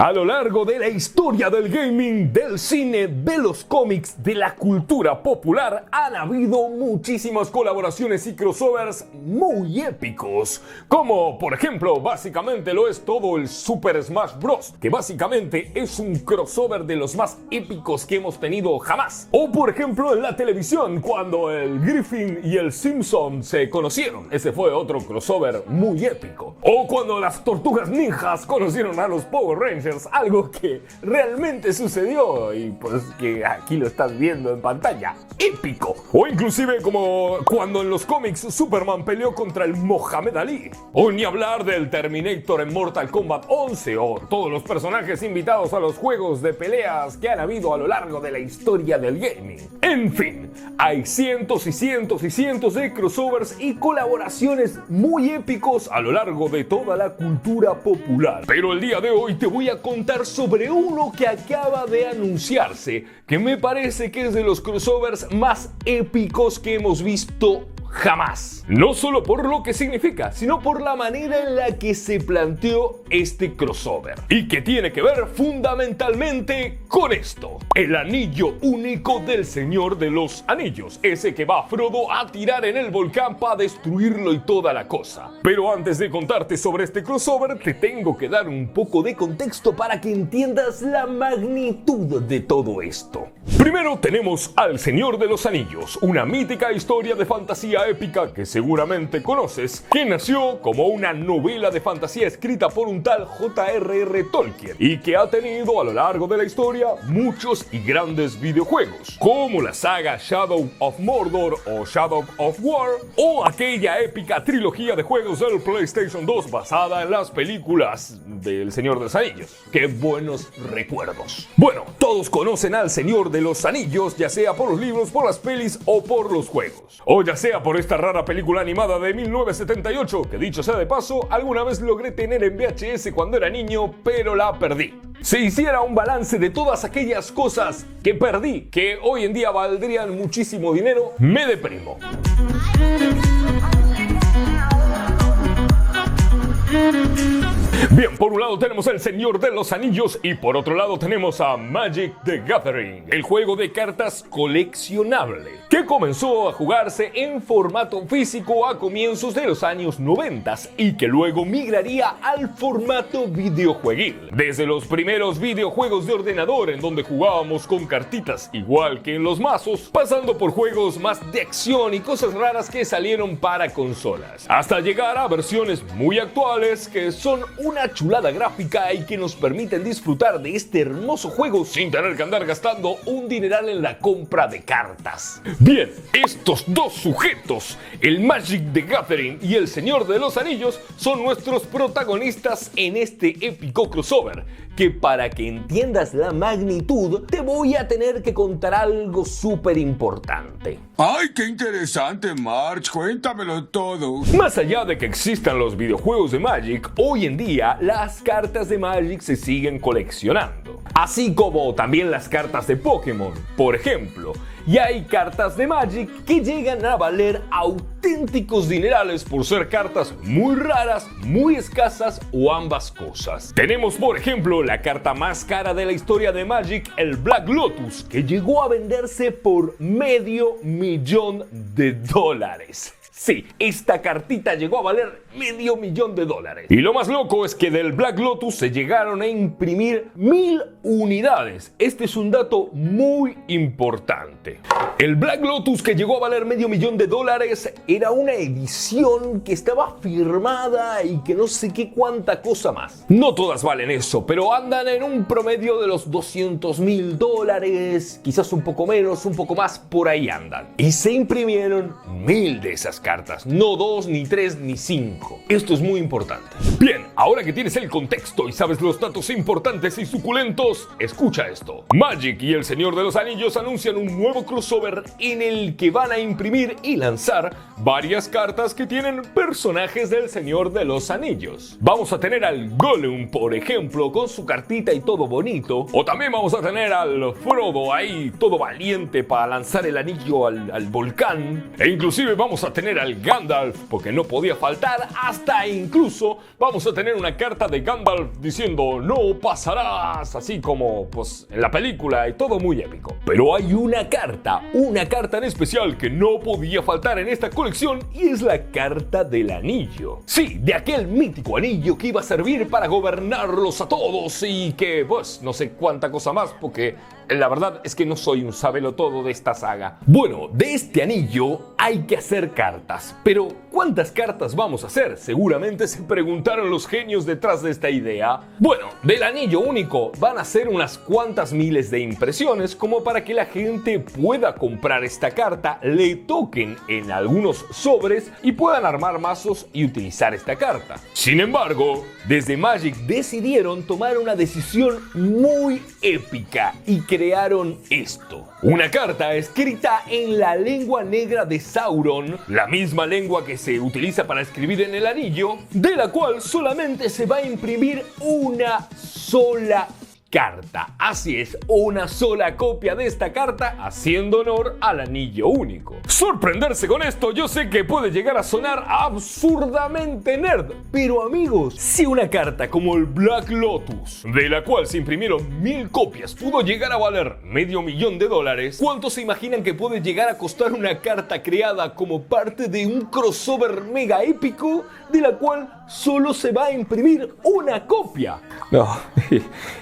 A lo largo de la historia del gaming, del cine, de los cómics, de la cultura popular, han habido muchísimas colaboraciones y crossovers muy épicos. Como, por ejemplo, básicamente lo es todo el Super Smash Bros., que básicamente es un crossover de los más épicos que hemos tenido jamás. O, por ejemplo, en la televisión, cuando el Griffin y el Simpson se conocieron. Ese fue otro crossover muy épico. O cuando las Tortugas Ninjas conocieron a los Power Rangers, algo que realmente sucedió y pues que aquí lo estás viendo en pantalla. Épico. O inclusive como cuando en los cómics Superman peleó contra el Mohamed Ali. O ni hablar del Terminator en Mortal Kombat 11 o todos los personajes invitados a los juegos de peleas que han habido a lo largo de la historia del gaming. En fin, hay cientos y cientos y cientos de crossovers y colaboraciones muy épicos a lo largo de toda la cultura popular. Pero el día de hoy te voy a contar sobre uno que acaba de anunciarse, que me parece que es de los crossovers más épicos que hemos visto jamás. No solo por lo que significa, sino por la manera en la que se planteó este crossover. Y que tiene que ver fundamentalmente con esto. El anillo único del Señor de los Anillos. Ese que va Frodo a tirar en el volcán para destruirlo y toda la cosa. Pero antes de contarte sobre este crossover, te tengo que dar un poco de contexto para que entiendas la magnitud de todo esto. Primero tenemos al Señor de los Anillos, una mítica historia de fantasía épica que seguramente conoces, que nació como una novela de fantasía escrita por un tal J.R.R. Tolkien y que ha tenido a lo largo de la historia muchos y grandes videojuegos, como la saga Shadow of Mordor o Shadow of War, o aquella épica trilogía de juegos del PlayStation 2 basada en las películas del Señor de los Anillos. ¡Qué buenos recuerdos! Bueno, todos conocen al Señor de los Anillos, ya sea por los libros, por las pelis o por los juegos, o ya sea por esta rara película animada de 1978, que dicho sea de paso, alguna vez logré tener en VHS cuando era niño, pero la perdí. Si hiciera un balance de todas aquellas cosas que perdí, que hoy en día valdrían muchísimo dinero, me deprimo. Bien, por un lado tenemos El Señor de los Anillos y por otro lado tenemos a Magic the Gathering, el juego de cartas coleccionable, que comenzó a jugarse en formato físico a comienzos de los años 90 y que luego migraría al formato videojueguil. Desde los primeros videojuegos de ordenador en donde jugábamos con cartitas igual que en los mazos, pasando por juegos más de acción y cosas raras que salieron para consolas, hasta llegar a versiones muy actuales que son una chulada gráfica y que nos permiten disfrutar de este hermoso juego sin tener que andar gastando un dineral en la compra de cartas. Bien, estos dos sujetos, el Magic the Gathering y el Señor de los Anillos, son nuestros protagonistas en este épico crossover, que para que entiendas la magnitud te voy a tener que contar algo súper importante. ¡Ay, qué interesante, March! Cuéntamelo todo. Más allá de que existan los videojuegos de Magic, hoy en día las cartas de Magic se siguen coleccionando. Así como también las cartas de Pokémon, por ejemplo. Y hay cartas de Magic que llegan a valer auténticos dinerales por ser cartas muy raras, muy escasas o ambas cosas. Tenemos por ejemplo la carta más cara de la historia de Magic, el Black Lotus, que llegó a venderse por $500,000. Sí, esta cartita llegó a valer $500,000. Y lo más loco es que del Black Lotus se llegaron a imprimir 1000 unidades. Este es un dato muy importante. El Black Lotus, que llegó a valer $500,000, era una edición que estaba firmada y que no sé qué cuánta cosa más. No todas valen eso, pero andan en un promedio de los $200,000, quizás un poco menos, un poco más, por ahí andan. Y se imprimieron 1000 de esas cartas, no 2, ni 3, ni 5. Esto es muy importante. Bien, ahora que tienes el contexto y sabes los datos importantes y suculentos, escucha esto. Magic y el Señor de los Anillos anuncian un nuevo crossover en el que van a imprimir y lanzar varias cartas que tienen personajes del Señor de los Anillos. Vamos a tener al Gollum, por ejemplo, con su cartita y todo bonito. O también vamos a tener al Frodo ahí, todo valiente para lanzar el anillo al volcán. E inclusive vamos a tener al Gandalf, porque no podía faltar. Hasta incluso vamos a tener tener una carta de Gandalf diciendo no pasarás, así como pues en la película y todo muy épico. Pero hay una carta en especial que no podía faltar en esta colección y es la carta del anillo. Sí, de aquel mítico anillo que iba a servir para gobernarlos a todos y que pues no sé cuánta cosa más porque la verdad es que no soy un sabelotodo de esta saga. Bueno, de este anillo hay que hacer cartas, pero ¿cuántas cartas vamos a hacer? Seguramente se preguntaron los genios detrás de esta idea. Bueno, del anillo único van a ser unas cuantas miles de impresiones como para que la gente pueda comprar esta carta, le toquen en algunos sobres y puedan armar mazos y utilizar esta carta. Sin embargo, desde Magic decidieron tomar una decisión muy épica y crearon esto. Una carta escrita en la lengua negra de Sauron, la misma lengua que se utiliza para escribir en el anillo, de la cual solamente se va a imprimir una sola carta. Así es, una sola copia de esta carta haciendo honor al anillo único. Sorprenderse con esto yo sé que puede llegar a sonar absurdamente nerd, pero amigos, si una carta como el Black Lotus, de la cual se imprimieron 1000 copias, pudo llegar a valer $500,000, ¿cuánto se imaginan que puede llegar a costar una carta creada como parte de un crossover mega épico de la cual solo se va a imprimir una copia? No,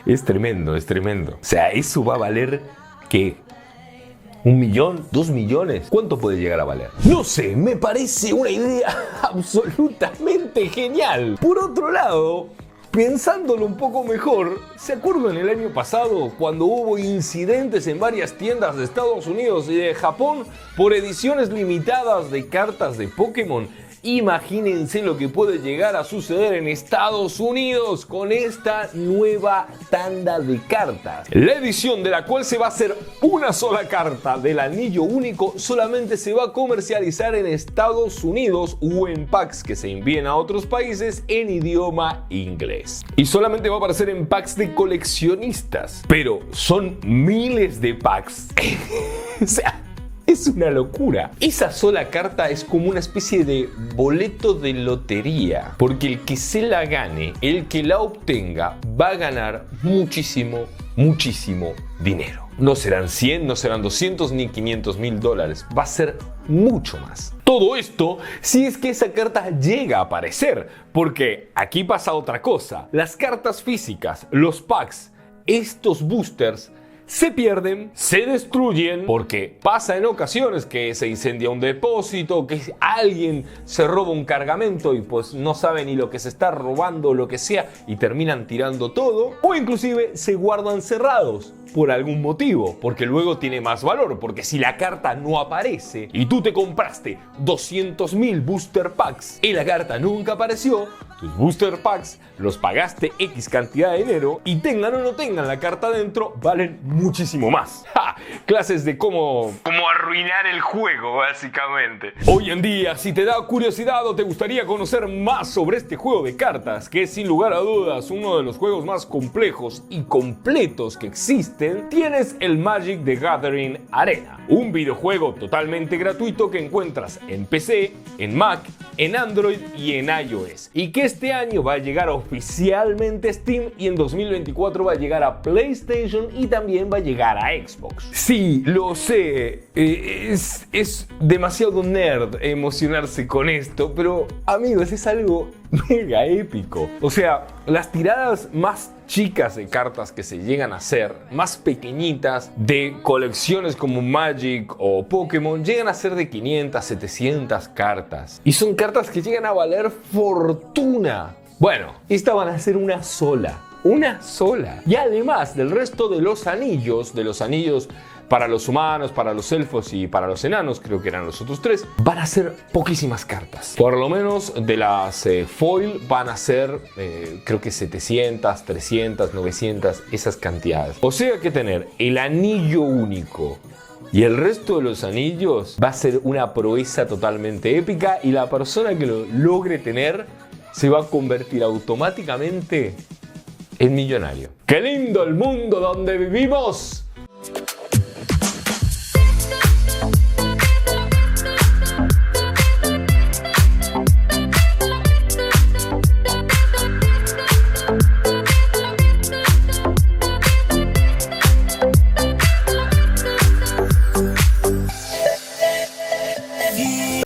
es tremendo, es tremendo. O sea, eso va a valer, ¿qué? ¿1 millón? ¿2 millones? ¿Cuánto puede llegar a valer? No sé, me parece una idea absolutamente genial. Por otro lado, pensándolo un poco mejor, ¿se acuerdan el año pasado cuando hubo incidentes en varias tiendas de Estados Unidos y de Japón por ediciones limitadas de cartas de Pokémon? Imagínense lo que puede llegar a suceder en Estados Unidos con esta nueva tanda de cartas. La edición de la cual se va a hacer una sola carta del anillo único solamente se va a comercializar en Estados Unidos o en packs que se envíen a otros países en idioma inglés. Y solamente va a aparecer en packs de coleccionistas. Pero son miles de packs. O sea, es una locura. Esa sola carta es como una especie de boleto de lotería, porque el que se la gane, el que la obtenga, va a ganar muchísimo dinero. No serán 100, no serán 200 ni $500,000, va a ser mucho más. Todo esto si es que esa carta llega a aparecer, porque aquí pasa otra cosa. Las cartas físicas, los packs, estos boosters se pierden, se destruyen, porque pasa en ocasiones que se incendia un depósito, que alguien se roba un cargamento y pues no sabe ni lo que se está robando o lo que sea y terminan tirando todo, o inclusive se guardan cerrados por algún motivo, porque luego tiene más valor, porque si la carta no aparece y tú te compraste 200,000 booster packs y la carta nunca apareció, tus booster packs los pagaste X cantidad de dinero y tengan o no tengan la carta dentro, valen muchísimo más. ¡Ja! Clases de cómo arruinar el juego, básicamente. Hoy en día, si te da curiosidad o te gustaría conocer más sobre este juego de cartas, que es sin lugar a dudas uno de los juegos más complejos y completos que existen, tienes el Magic the Gathering Arena, un videojuego totalmente gratuito que encuentras en PC, en Mac, en Android y en iOS, y que este año va a llegar oficialmente a Steam y en 2024 va a llegar a PlayStation y también va a llegar a Xbox. Sí, lo sé, es demasiado nerd emocionarse con esto, pero amigos, es algo mega épico. O sea, las tiradas más chicas de cartas que se llegan a hacer, más pequeñitas, de colecciones como Magic o Pokémon, llegan a ser de 500, 700 cartas. Y son cartas que llegan a valer fortuna. Bueno, esta van a ser una sola. Una sola. Y además del resto de los anillos para los humanos, para los elfos y para los enanos, creo que eran los otros tres, van a ser poquísimas cartas. Por lo menos de las foil van a ser, creo que 700, 300, 900, esas cantidades. O sea que tener el anillo único y el resto de los anillos va a ser una proeza totalmente épica y la persona que lo logre tener se va a convertir automáticamente en millonario. ¡Qué lindo el mundo donde vivimos!